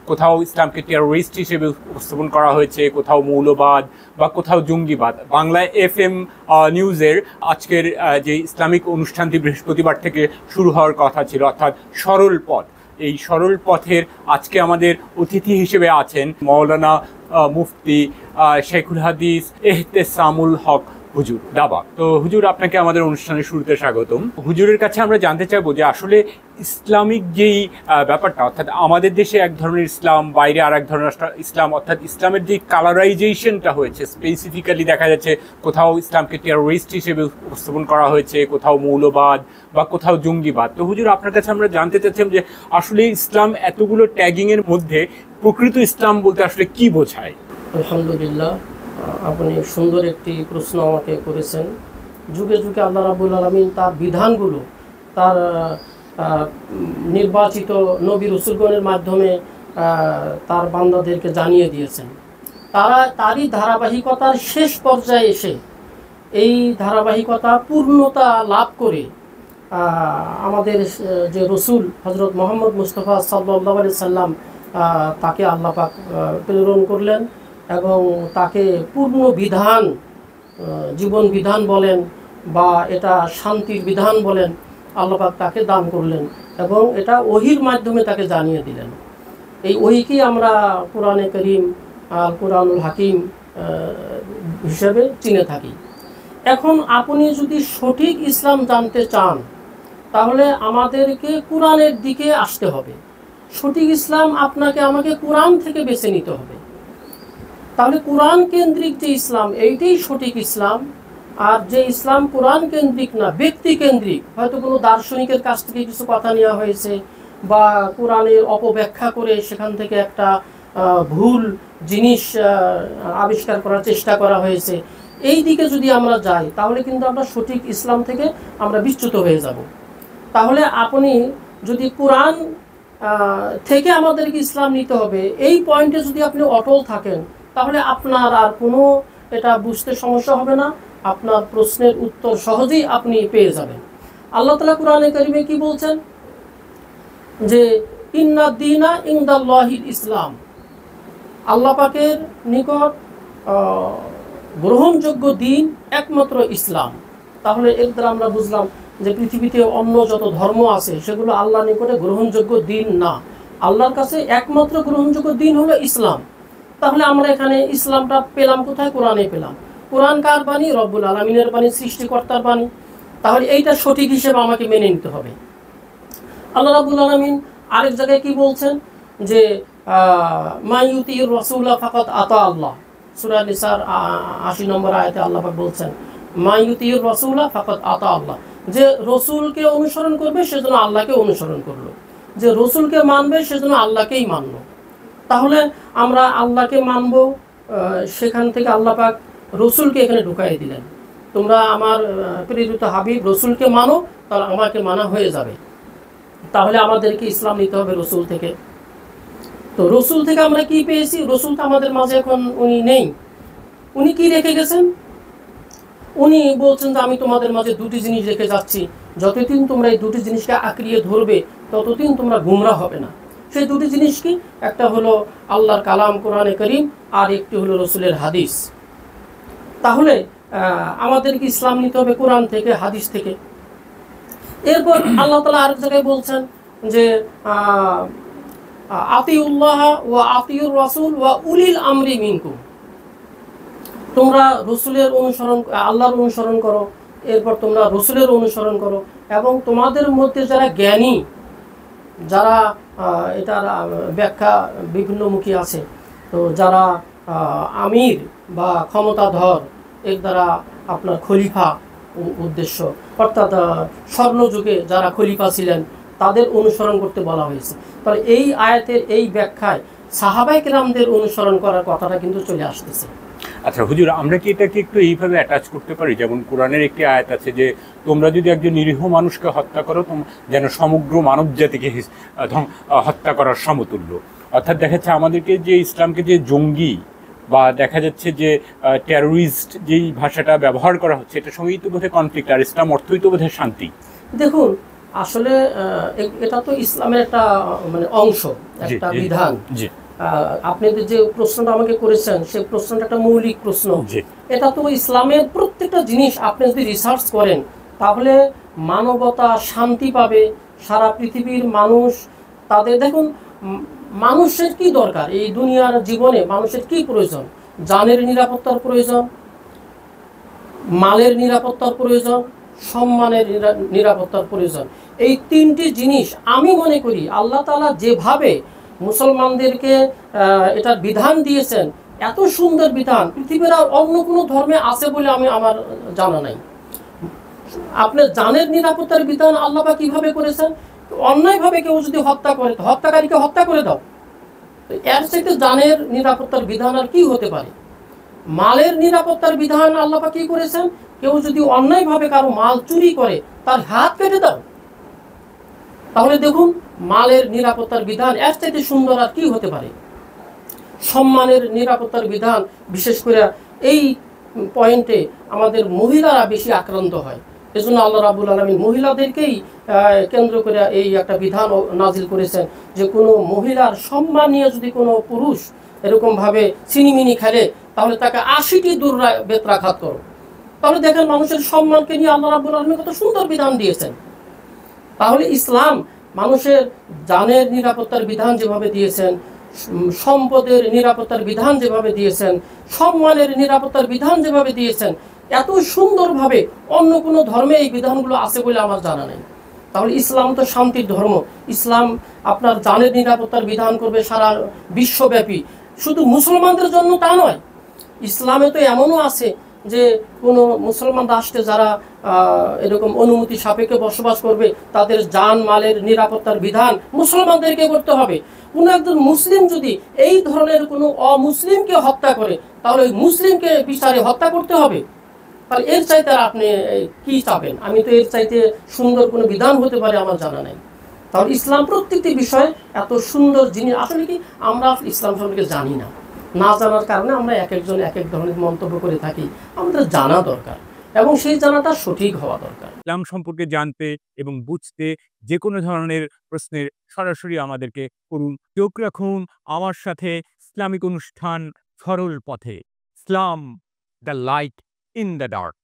কোথাও ইসলামকে টেরোরিস্ট হিসেবে উপস্থাপন করা হয়েছে, কোথাও মৌলবাদ বা কোথাও জঙ্গিবাদ। বাংলায় FM নিউজের আজকের যে ইসলামিক অনুষ্ঠানটি বৃহস্পতিবার থেকে শুরু হওয়ার কথা ছিল, অর্থাৎ সরল পথ, এই সরল পথের আজকে আমাদের অতিথি হিসেবে আছেন মৌলানা মুফতি শেখুল হাদিস এহতেসামুল হক হুজুর দাবা। তো হুজুর, আপনাকে আমাদের অনুষ্ঠানের শুরুতে স্বাগতম। হুজুরের কাছে আমরা জানতে চাইবো যে আসলে ইসলামিক যেই ব্যাপারটা, অর্থাৎ আমাদের দেশে এক ধরনের ইসলাম, বাইরে আর এক ধরনের ইসলাম, অর্থাৎ ইসলামের যে কালারাইজেশনটা হয়েছে, স্পেসিফিক্যালি দেখা যাচ্ছে কোথাও ইসলামকে টেরোরিস্ট হিসেবে উপস্থাপন করা হয়েছে, কোথাও মৌলবাদ বা কোথাও জঙ্গিবাদ। তো হুজুর, আপনার কাছে আমরা জানতে চাচ্ছিলাম যে আসলে ইসলাম এতগুলো ট্যাগিংয়ের মধ্যে প্রকৃত ইসলাম বলতে আসলে কি বোঝায়? আলহামদুলিল্লাহ, আপনি সুন্দর একটি প্রশ্ন আমাকে করেছেন। যুগে যুগে আল্লাহ রাব্বুল আলামিন তার বিধানগুলো তার নির্বাচিত নবী রাসূলগণের মাধ্যমে তার বান্দাদেরকে জানিয়ে দিয়েছেন। তারই ধারাবাহিকতার শেষ পর্যায়ে এসে এই ধারাবাহিকতা পূর্ণতা লাভ করে আমাদের যে রসুল হজরত মুহাম্মদ মুস্তাফা সাল্লাল্লাহু আলাইহি সাল্লাম, তাকে আল্লাহ পাক প্রেরণ করলেন এবং তাকে পূর্ণ বিধান, জীবন বিধান বলেন বা এটা শান্তির বিধান বলেন, আল্লাহ পাক তাকে দান করলেন এবং এটা ওহির মাধ্যমে তাকে জানিয়ে দিলেন। এই ওহিকেই আমরা কোরআনে করিম, আল কোরআনুল হাকিম হিসেবে চিনে থাকি। এখন আপনি যদি সঠিক ইসলাম জানতে চান তাহলে আমাদেরকে কোরআনের দিকে আসতে হবে। সঠিক ইসলাম আপনাকে আমাকে কোরআন থেকে বেছে নিতে হবে। তাহলে কোরআন কেন্দ্রিক যে ইসলাম, এইটাই সঠিক ইসলাম। আর যে ইসলাম কোরআন কেন্দ্রিক না, ব্যক্তি কেন্দ্রিক, হয়তো কোনো দার্শনিকের কাছ থেকে কিছু কথা নেওয়া হয়েছে বা কোরআনের অপব্যাখ্যা করে সেখান থেকে একটা ভুল জিনিস আবিষ্কার করার চেষ্টা করা হয়েছে, এই দিকে যদি আমরা যাই তাহলে কিন্তু আমরা সঠিক ইসলাম থেকে আমরা বিচ্যুত হয়ে যাব। তাহলে আপনি যদি কোরআন থেকে আমাদেরকে ইসলাম নিতে হবে, এই পয়েন্টে যদি আপনি অটল থাকেন তাহলে আপনার আর কোনো এটা বুঝতে সমস্যা হবে না। আপনার প্রশ্নের উত্তর সহজেই আপনি পেয়ে যাবেন। আল্লাহ তাআলা কোরআনে কারিমে কি বলছেন যে ইন্না দীনা ইনদাল্লাহিল ইসলাম, আল্লাহ পাকের নিকট গ্রহণযোগ্য দিন একমাত্র ইসলাম। তাহলে এর দ্বারা আমরা বুঝলাম যে পৃথিবীতে অন্য যত ধর্ম আছে সেগুলো আল্লাহর নিকটে গ্রহণযোগ্য দিন না, আল্লাহর কাছে একমাত্র গ্রহণযোগ্য দিন হলো ইসলাম। তাহলে আমরা এখানে ইসলামটা পেলাম কোথায়? কোরআনে পেলাম। কোরআন কার বাণী? রব্বুল আলামিনের বাণী, সৃষ্টিকর্তার বাণী। তাহলে এইটা সঠিক হিসেবে আমাকে মেনে নিতে হবে। আল্লাহ রাব্বুল আলামিন আরেক জায়গায় কি বলছেন যে মা ইউতির রাসূলা ফাকাত আতা আল্লাহ, সূরা নিসার ৮০ নম্বর আয়াতে আল্লাহ পাক বলছেন মা ইউতির রাসূলা ফাকাত আতা আল্লাহ, যে রসুলকে অনুসরণ করবে সেজন্য আল্লাহকে অনুসরণ করলো, যে রসুলকে মানবে সেজন্য আল্লাহকেই মানলো। তাহলে আমরা আল্লাহকে মানব, সেখান থেকে আল্লাহ পাক রসুলকে এখানে ঢুকাই দিলেন। তোমরা আমার প্রেরিত হাবিব রসুলকে মানো, তাহলে আমাকে মানা হয়ে যাবে। তাহলে আমাদেরকে ইসলাম নিতে হবে রসুল থেকে। তো রসুল থেকে আমরা কি পেয়েছি? রসুল তো আমাদের মাঝে এখন উনি নেই। উনি কি রেখে গেছেন? উনি বলছেন যে আমি তোমাদের মাঝে দুটি জিনিস রেখে যাচ্ছি, যতদিন তোমরা এই দুটি জিনিসকে আঁকড়িয়ে ধরবে ততদিন তোমরা গুমরাহ হবে না। সেই দুটি জিনিস কি? একটা হলো আল্লাহর কালাম কোরআনে করিম, আর একটি হলো রসুলের হাদিস। তাহলে আমাদেরকে ইসলাম নিতে হবে কোরআন থেকে, হাদিস থেকে। এরপর আল্লাহ তাআলা আরেক জায়গায় বলছেন যে আতিউল্লাহ ওয়া আতিউর রাসূল ওয়া উলিল আমরি মিনকুম, তোমরা রসুলের অনুসরণ, আল্লাহর অনুসরণ করো, এরপর তোমরা রসুলের অনুসরণ করো, এবং তোমাদের মধ্যে যারা জ্ঞানী, যারা এটার ব্যাখ্যা বিভিন্নমুখী আছে, তো যারা আমির বা ক্ষমতাধর, এর দ্বারা আপনার খলিফা উদ্দেশ্য, অর্থাৎ স্বর্ণযুগে যারা খলিফা ছিলেন তাদের অনুসরণ করতে বলা হয়েছে। তাহলে এই আয়াতের এই ব্যাখ্যায় সাহাবায়ে কেরামদের অনুসরণ করার কথাটা কিন্তু চলে আসতেছে। আচ্ছা হুজুর, আমরা কি এটাকে একটু এইভাবে অ্যাটাচ করতে পারি? যেমন কোরআনের একটি আয়াত আছে যে তোমরা যদি একজন নিরীহ মানুষকে হত্যা করো যেন সমগ্র মানব জাতিকে হত্যা করার সমতুল্য। অর্থাৎ দেখা যাচ্ছে আমাদেরকে যে ইসলামকে যে জঙ্গি বা দেখা যাচ্ছে যে টেরোরিস্ট যেই ভাষাটা ব্যবহার করা হচ্ছে, এটার সঙ্গেই তো বোধহয় কনফ্লিক্ট, আর ইসলাম অর্থই তো বোধহয় শান্তি। দেখুন, আসলে এটা তো ইসলামের একটা মানে অংশ, একটা বিধান। আপনি যে প্রশ্নটা আমাকে করেছেন সেই প্রশ্নটা একটা মৌলিক প্রশ্ন। এটা তো ইসলামের প্রত্যেকটা জিনিস আপনি যদি রিসার্চ করেন তাহলে মানবতা শান্তি পাবে, সারা পৃথিবীর মানুষ তাদের দেখুন মানুষের কি দরকার এই দুনিয়ার জীবনে, মানুষের কি প্রয়োজন? জানের নিরাপত্তার প্রয়োজন, মালের নিরাপত্তার প্রয়োজন, সম্মানের নিরাপত্তার প্রয়োজন। এই তিনটি জিনিস আমি মনে করি আল্লাহ তাআলা যেভাবে মুসলমানদেরকে এটার বিধান দিয়েছেন, এত সুন্দর বিধান পৃথিবীর আর অন্য কোনো ধর্মে আছে বলে আমার জানা নাই। আপনার জানের নিরাপত্তার বিধান আল্লাহ পাক কিভাবে করেছেন? অন্যায়ভাবে কেউ যদি হত্যা করে তো হত্যাকারীকে হত্যা করে দাও। এর চাইতে জানের নিরাপত্তার বিধান আর কি হতে পারে? মালের নিরাপত্তার বিধান আল্লাহ পাক কি করেছেন? কেউ যদি অন্যায়ভাবে কারো মাল চুরি করে তার হাত কেটে দাও। তাহলে দেখুন মালের নিরাপত্তার বিধান এর চাইতে সুন্দর আর কি হতে পারে? সম্মানের নিরাপত্তার বিধান, বিশেষ করে এই পয়েন্টে আমাদের মহিলারা বেশি আক্রান্ত হয়। এজন্য আল্লাহ রাব্বুল আলামিন মহিলাদেরকেই কেন্দ্র করে এই একটা বিধান নাজিল করেছেন যে কোনো মহিলার সম্মান নিয়ে যদি কোনো পুরুষ এরকমভাবে ছিনিমিনি খেলে তাহলে তাকে ৮০টি বেত্রাঘাত করো। তাহলে দেখেন মানুষের সম্মানকে নিয়ে আল্লাহ রাব্বুল আলামিন কত সুন্দর বিধান দিয়েছেন। তাহলে ইসলাম মানুষের জানের নিরাপত্তার বিধান যেভাবে দিয়েছেন, সম্পদের নিরাপত্তার বিধান যেভাবে দিয়েছেন, সম্মানের নিরাপত্তার বিধান যেভাবে দিয়েছেন, এত সুন্দরভাবে অন্য কোনো ধর্মে এই বিধানগুলো আছে বলে আমার জানা নেই। তাহলে ইসলাম তো শান্তির ধর্ম। ইসলাম আপনার জানের নিরাপত্তার বিধান করবে সারা বিশ্বব্যাপী, শুধু মুসলমানদের জন্য তা নয়। ইসলামে তো এমনও আছে যে কোনো মুসলমান রাষ্ট্রে যারা এরকম অনুমতি সাপেক্ষে বসবাস করবে তাদের জান মালের নিরাপত্তার বিধান মুসলমানদেরকে করতে হবে। কোনো একজন মুসলিম যদি এই ধরনের কোনো অমুসলিমকে হত্যা করে তাহলে ওই মুসলিমকে বিচারে হত্যা করতে হবে। তাহলে এর চাইতে আর আপনি কি চাবেন? আমি তো এর চাইতে সুন্দর কোনো বিধান হতে পারে আমার জানা নাই। তাহলে ইসলাম প্রত্যেকটি বিষয় এত সুন্দর জিনিস। আসলে কি আমরা ইসলাম সম্পর্কে জানি না, না জানার কারণে আমরা এক একজন এক এক ধরনের মন্তব্য করে থাকি। আমাদের জানা দরকার এবং সেই জানাটা সঠিক হওয়া দরকার। ইসলাম সম্পর্কে জানতে এবং বুঝতে যে কোনো ধরনের প্রশ্নের সরাসরি আমাদেরকে করুন। চোখ রাখুন আমার সাথে ইসলামিক অনুষ্ঠান সরল পথে। ইসলাম, the light in the dark.